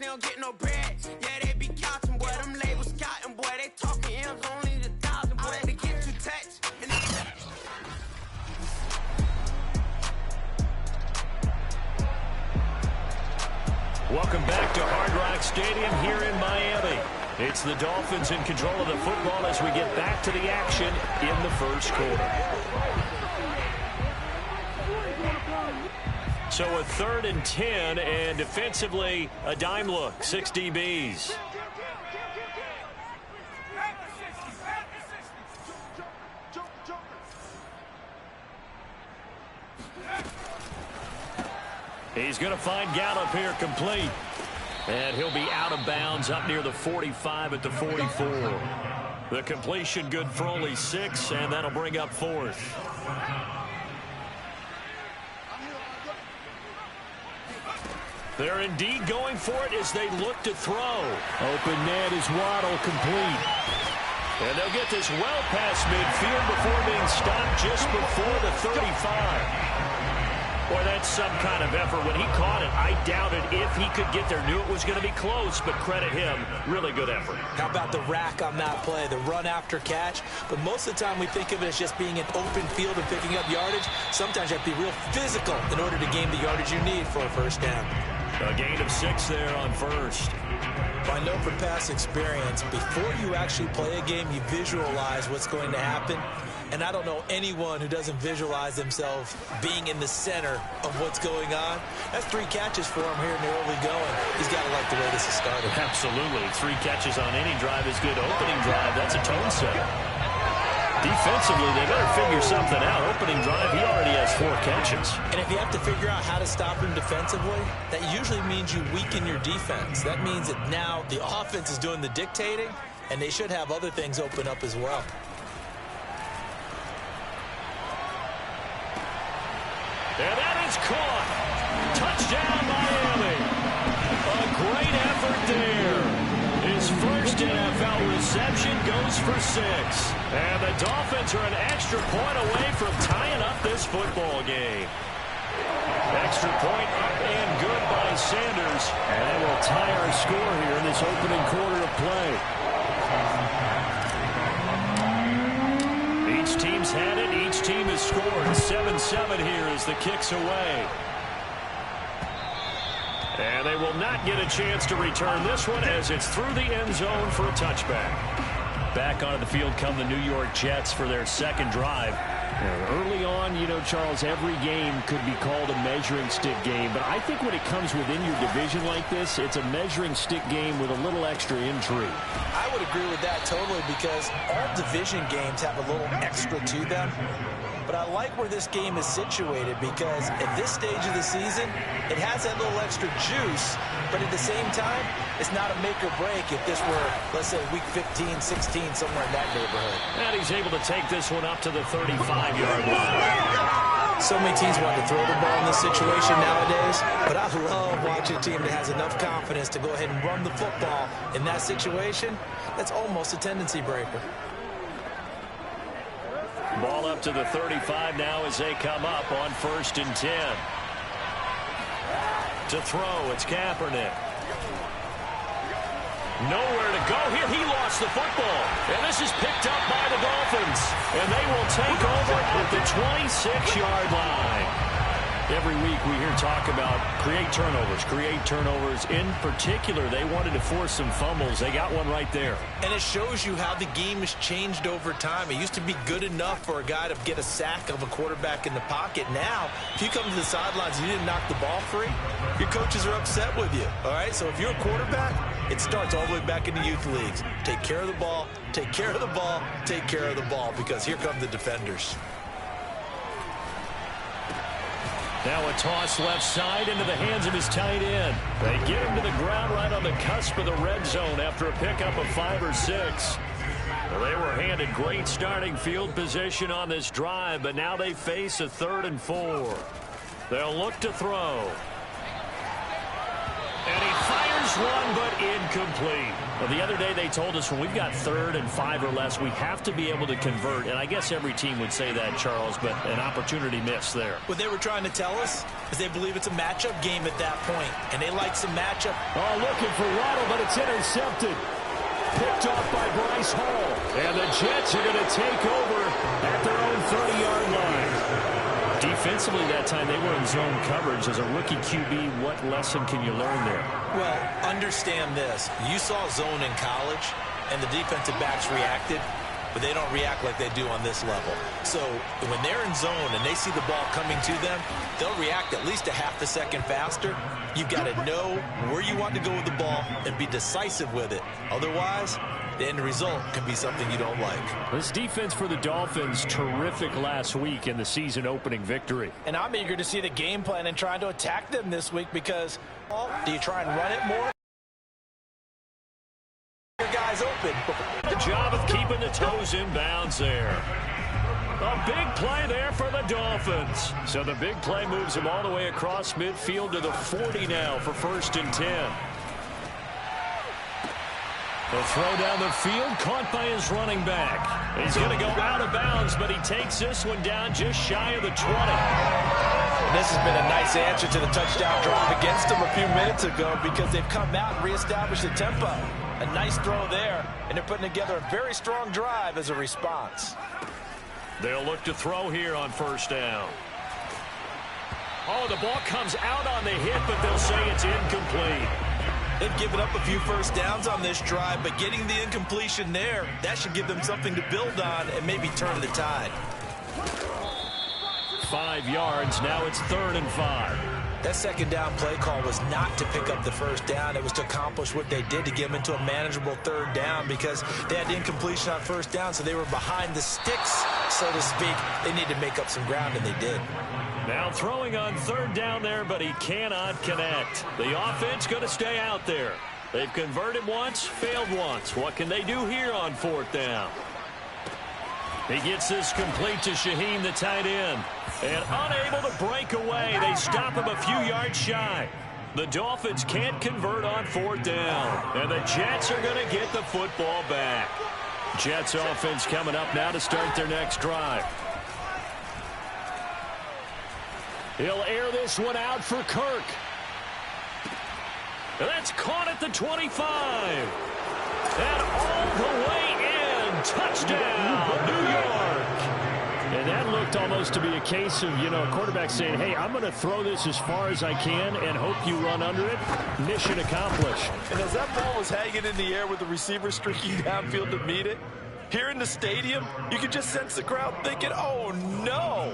don't get no bread. Yeah, they be counting, boy. Them labels scouting, boy. They talking M's only the 1,000, boy. They get too touched. Welcome back to Hard Rock Stadium here in Miami. It's the Dolphins in control of the football as we get back to the action in the first quarter. So a 3rd and 10, and defensively a dime look, 6 DBs. He's going to find Gallup here complete. And he'll be out of bounds up near the 45 at the 44. The completion good for only 6, and that'll bring up 4th. They're indeed going for it as they look to throw. Open net is Waddle complete. And they'll get this well past midfield before being stopped just before the 35. Boy, that's some kind of effort. When he caught it, I doubted if he could get there. Knew it was going to be close, but credit him. Really good effort. How about the rack on that play, the run after catch? But most of the time we think of it as just being an open field and picking up yardage. Sometimes you have to be real physical in order to gain the yardage you need for a first down. A gain of 6 there on first. I know from past experience, before you actually play a game, you visualize what's going to happen. And I don't know anyone who doesn't visualize themselves being in the center of what's going on. That's 3 catches for him here in the early going. He's got to like the way this has started. Absolutely. 3 catches on any drive is good. Opening drive, that's a tone setter. Defensively, they better figure something out. Opening drive, he already has 4 catches. And if you have to figure out how to stop him defensively, that usually means you weaken your defense. That means that now the offense is doing the dictating, and they should have other things open up as well. And that is caught. Touchdown, Miami. A great effort there. His first NFL reception goes for 6. And the Dolphins are an extra point away from tying up this football game. Extra point up and good by Sanders. And that will tie our score here in this opening quarter of play. Each team's had it. Each team has scored. 7-7 here as the kick's away. And they will not get a chance to return this one as it's through the end zone for a touchback. Back onto the field come the New York Jets for their second drive. Early on, you know, Charles, every game could be called a measuring stick game. But I think when it comes within your division like this, it's a measuring stick game with a little extra intrigue. I would agree with that totally because all division games have a little extra to them. But I like where this game is situated because at this stage of the season, it has that little extra juice, but at the same time, it's not a make or break if this were, let's say, week 15, 16, somewhere in that neighborhood. And he's able to take this one up to the 35-yard line. So many teams want to throw the ball in this situation nowadays, but I love watching a team that has enough confidence to go ahead and run the football in that situation. That's almost a tendency breaker. Ball up to the 35 now as they come up on 1st and 10. To throw, it's Kaepernick. Nowhere to go here. He lost the football. And this is picked up by the Dolphins. And they will take over at the 26-yard line. Every week we hear talk about create turnovers. In particular, they wanted to force some fumbles. They got one right there. And it shows you how the game has changed over time. It used to be good enough for a guy to get a sack of a quarterback in the pocket. Now, if you come to the sidelines and you didn't knock the ball free, your coaches are upset with you. All right, so if you're a quarterback, it starts all the way back in the youth leagues. Take care of the ball, take care of the ball, take care of the ball, because here come the defenders. Now a toss left side into the hands of his tight end. They get him to the ground right on the cusp of the red zone after a pickup of 5 or 6. Well, they were handed great starting field position on this drive, but now they face a 3rd and 4. They'll look to throw. And he fires one, but incomplete. Well, the other day they told us when we've got 3rd and 5 or less, we have to be able to convert. And I guess every team would say that, Charles, but an opportunity missed there. What they were trying to tell us is they believe it's a matchup game at that point, and they like some matchup. Oh, looking for Waddle, but it's intercepted. Picked off by Bryce Hall. And the Jets are going to take over at their own 30-yard line. Defensively that time, they were in zone coverage. As a rookie QB, what lesson can you learn there? Well, understand this. You saw zone in college, and the defensive backs reacted, but they don't react like they do on this level. So when they're in zone and they see the ball coming to them, they'll react at least a half a second faster. You've got to know where you want to go with the ball and be decisive with it. Otherwise, the end result can be something you don't like. This defense for the Dolphins, terrific last week in the season opening victory. And I'm eager to see the game plan and trying to attack them this week because, do you try and run it more? Your guys open. The job of keeping the toes in bounds there. A big play there for the Dolphins. So the big play moves them all the way across midfield to the 40 now for 1st and 10. The throw down the field, caught by his running back. He's going to go out of bounds, but he takes this one down just shy of the 20. And this has been a nice answer to the touchdown drive against them a few minutes ago because they've come out and reestablished the tempo. A nice throw there, and they're putting together a very strong drive as a response. They'll look to throw here on 1st down. Oh, the ball comes out on the hit, but they'll say it's incomplete. They've given up a few 1st downs on this drive, but getting the incompletion there, that should give them something to build on and maybe turn the tide. 5 yards, now it's 3rd and 5. That 2nd down play call was not to pick up the 1st down. It was to accomplish what they did to get them into a manageable 3rd down because they had incompletion on 1st down, so they were behind the sticks, so to speak. They need to make up some ground, and they did. Now throwing on 3rd down there, but he cannot connect. The offense going to stay out there. They've converted once, failed once. What can they do here on 4th down? He gets this complete to Shaheen, the tight end. And unable to break away, they stop him a few yards shy. The Dolphins can't convert on 4th down. And the Jets are going to get the football back. Jets offense coming up now to start their next drive. He'll air this one out for Kirk. That's caught at the 25. And all the way in. Touchdown, New York. And that looked almost to be a case of, a quarterback saying, hey, I'm going to throw this as far as I can and hope you run under it. Mission accomplished. And as that ball was hanging in the air with the receiver streaking downfield to meet it, here in the stadium, you could just sense the crowd thinking, oh, no.